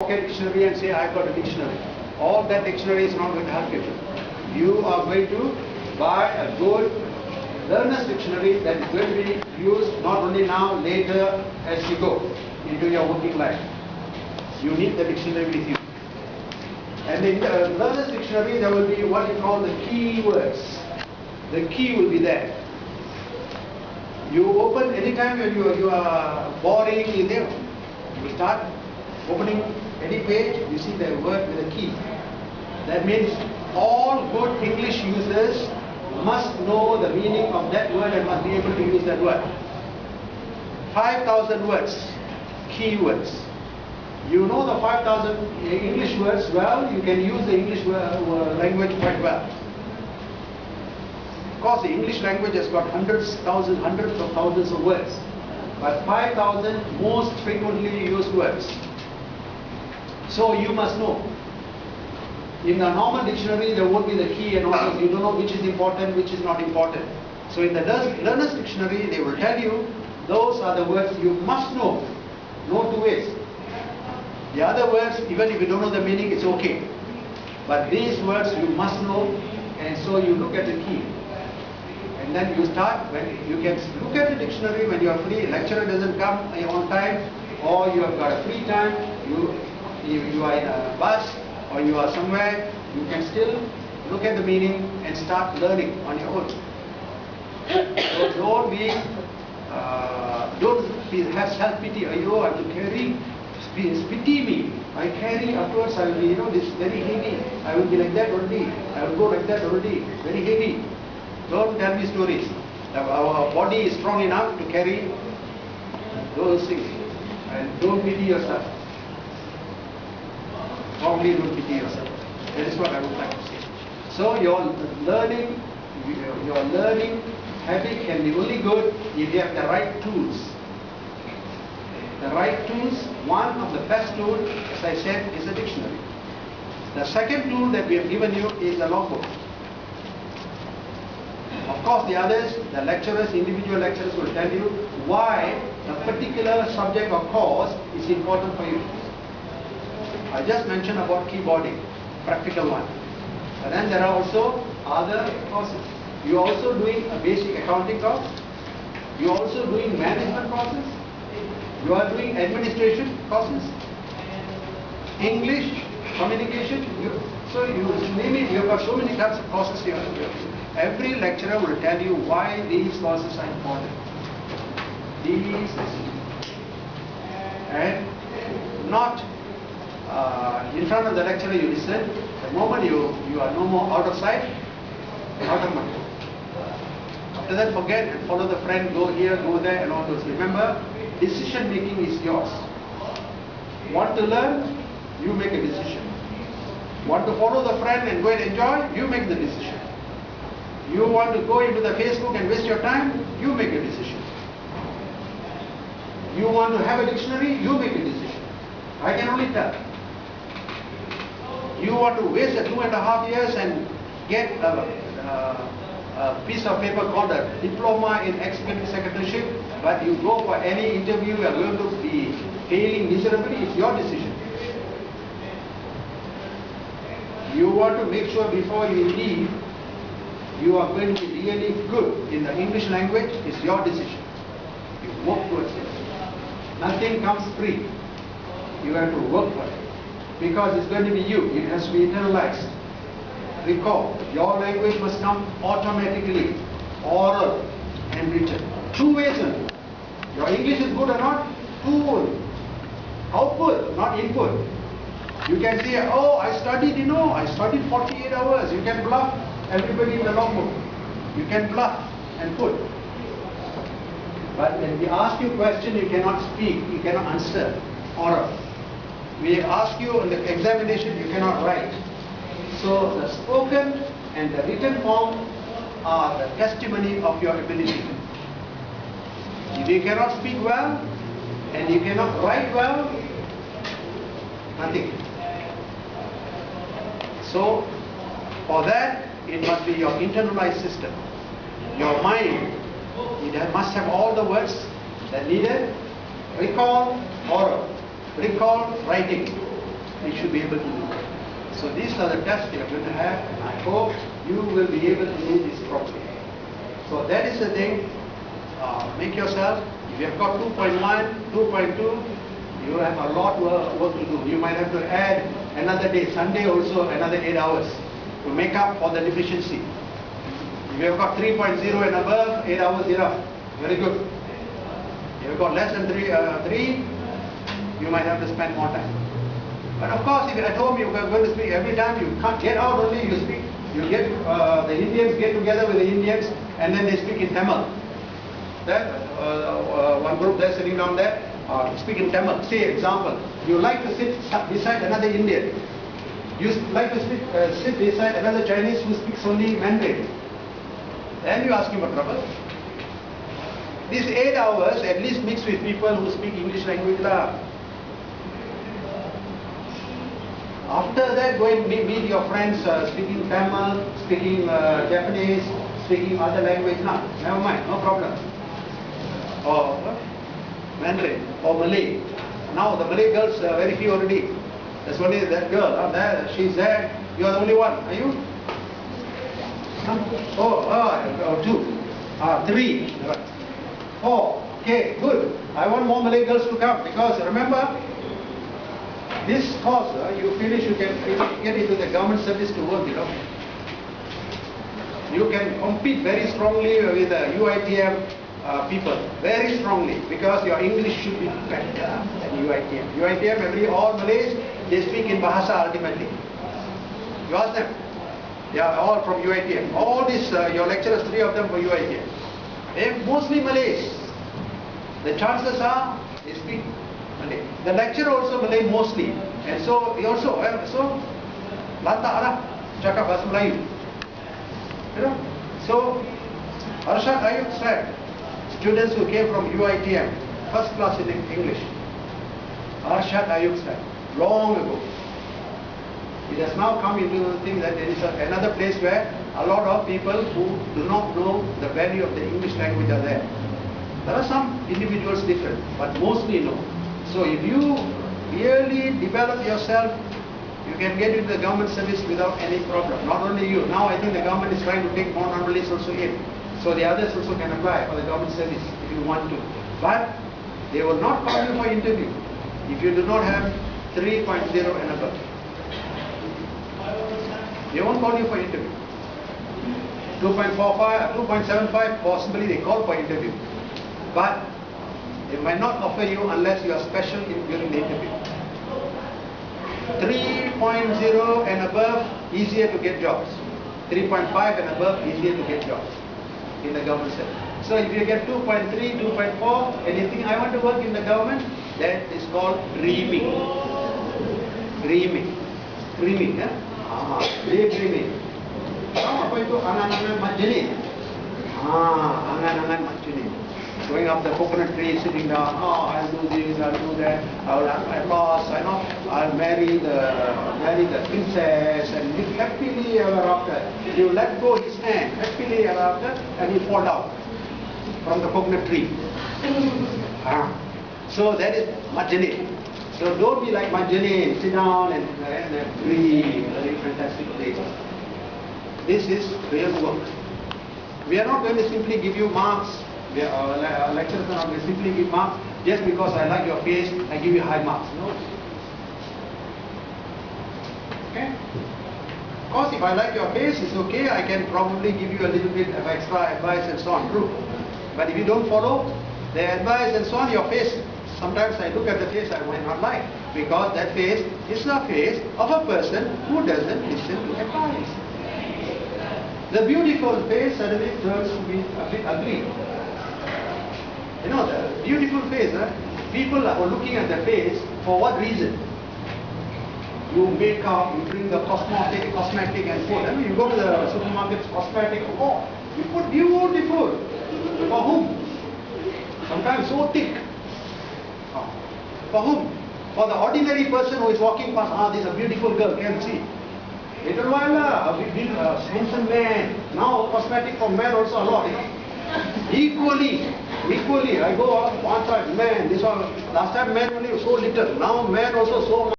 pocket dictionary and say, I've got a dictionary. All that dictionary is not going to help you. You are going to buy a good learner's dictionary that is going to be used not only now, later as you go into your working life. You need the dictionary with you. And in the learner's dictionary, there will be what you call the key words. The key will be there. You open anytime when you are boring, you start opening any page, you see the word with a key. That means all good English users must know the meaning of that word and must be able to use that word. 5,000 words, key words. You know the 5,000 English words well, you can use the English language quite well. Of course, the English language has got hundreds of thousands of words, but 5,000 most frequently used words. So you must know. In the normal dictionary, there won't be the key and all. You don't know which is important, which is not important. So in the learner's dictionary, they will tell you those are the words you must know. No two ways. The other words, even if you don't know the meaning, it's okay. But these words you must know, and so you look at the key. And then you start, when you can look at the dictionary when you are free, lecturer doesn't come on time, or you have got a free time, you are in a bus, or you are somewhere, you can still look at the meaning and start learning on your own. So don't have self-pity. Oh, I have to carry, pity me. I carry afterwards, I will be, this is very heavy. I will be like that already. I will go like that already. Very heavy. Don't tell me stories. Our body is strong enough to carry those things. And don't pity yourself. Strongly don't pity yourself. That is what I would like to say. So your learning habit can be only good if you have the right tools. The right tools, one of the best tools, as I said, is a dictionary. The second tool that we have given you is a logbook. Of course, the others, the lecturers, individual lecturers will tell you why a particular subject or course is important for you. I just mentioned about keyboarding, practical one. But then there are also other courses. You are also doing a basic accounting course. You are also doing management courses. You are doing administration courses. English, communication. So you name it, you have got so many types of courses here. Every lecturer will tell you why these courses are important. These and not in front of the lecturer you listen. The moment you are no more out of sight, out of mind. After that, forget and follow the friend, go here, go there, and all those. Remember, decision making is yours. Want to learn? You make a decision. Want to follow the friend and go and enjoy? You make the decision. You want to go into the Facebook and waste your time? You make a decision. You want to have a dictionary? You make a decision. I can only tell. You want to waste 2.5 years and get a piece of paper called a diploma in executive secretaryship, but you go for any interview, you are going to be failing miserably. It's your decision. You want to make sure before you leave, you are going to be really good in the English language. It's your decision. You work towards it. Nothing comes free. You have to work for it. Because it's going to be you. It has to be internalized. Recall, your language must come automatically, oral and written. Two ways only. Your English is good or not? Two only. Output, not input. You can say, oh, I studied 48 hours. You can bluff everybody in the logbook. You can bluff and put. But when we ask you a question, you cannot speak, you cannot answer oral. We ask you in the examination, you cannot write. So the spoken and the written form are the testimony of your ability. If you cannot speak well and you cannot write well, nothing. So for that, it must be your internalized system. Your mind, it must have all the words, that needed, recall, oral, recall, writing. you should be able to do that. So these are the tests you are going to have, and I hope you will be able to do this properly. So that is the thing. Make yourself, if you have got 2.1, 2.2, you have a lot of work to do. You might have to add another day, Sunday also another 8 hours to make up for the deficiency. If you have got 3.0 and above, 8 hours enough. Very good. If you have got less than 3, you might have to spend more time. But of course, if at home you are going to speak every time, you can't get out only, you speak. You get, the Indians get together with the Indians and then they speak in Tamil. That, one group there sitting down there, speak in Tamil. Say example, you like to sit beside another Indian. You like to sit beside another Chinese who speaks only Mandarin. Then you ask him for trouble. These 8 hours at least mix with people who speak English language lah. After that, go and meet your friends speaking Tamil, speaking Japanese, speaking other language. Nah, never mind, no problem. Or Mandarin or Malay. Now the Malay girls are very few already. There's only that girl out there. She's there. You are the only one. Are you? Oh, 2, 3, 4. Okay, good. I want more Malay girls to come because remember, this course you finish, you can get into the government service to work. You can compete very strongly with the UITM people, very strongly, because your English should be better than UITM. UITM, all Malays, they speak in Bahasa ultimately. You ask them. They are all from UITM. All these, your lecturers, 3 of them for UITM. They are mostly Malays. The chances are they speak Malay. The lecturer also Malay mostly. And so, he also, lantak lah, cakap bahasa Melayu. So, Arshad Ayub said, students who came from UITM, first class in English. Arshad Ayub said, long ago. It has now come into the thing that there is another place where a lot of people who do not know the value of the English language are there. There are some individuals different, but mostly no. So if you really develop yourself, you can get into the government service without any problem. Not only you. Now I think the government is trying to take more non-Malays also in. So the others also can apply for the government service if you want to. But they will not call you for interview if you do not have 3.0 and above. They won't call you for interview. 2.45, 2.75, possibly they call for interview. But they might not offer you unless you are special during the interview. 3.0 and above, easier to get jobs. 3.5 and above, easier to get jobs in the government sector. So if you get 2.3, 2.4, and you think I want to work in the government, that is called dreaming. Dreaming. Dreaming, yeah? Daydreaming. Apa itu angan-angan majlis? Angan-angan majlis. Going up the coconut tree, sitting down. I'll do this, I'll do that. I'll marry the princess, and live happily ever after. You let go his hand, happily ever after, and he fall down from the coconut tree. So that is majlis. So don't be like Majani, sit down and breathe, very fantastic place. This is real work. We are not going to simply give you marks. Our lecturers are not going to simply give marks just because I like your face, I give you high marks. No. Okay? Of course, if I like your face, it's okay. I can probably give you a little bit of extra advice and so on. True. But if you don't follow the advice and so on, your face, sometimes I look at the face I might not like, because that face is the face of a person who doesn't listen to advice. The beautiful face suddenly turns to be a bit ugly. You know, the beautiful face, people are looking at the face for what reason? You make up, you bring the cosmetic and put. I mean, you go to the supermarket, cosmetic, you put beautiful. For whom? Sometimes so thick. For whom? For the ordinary person who is walking past, this is a beautiful girl, can see. Little while, a handsome man. Now cosmetic for men also a lot, you know. Equally, I go one side, man, this one, last time men only so little, now men also so much.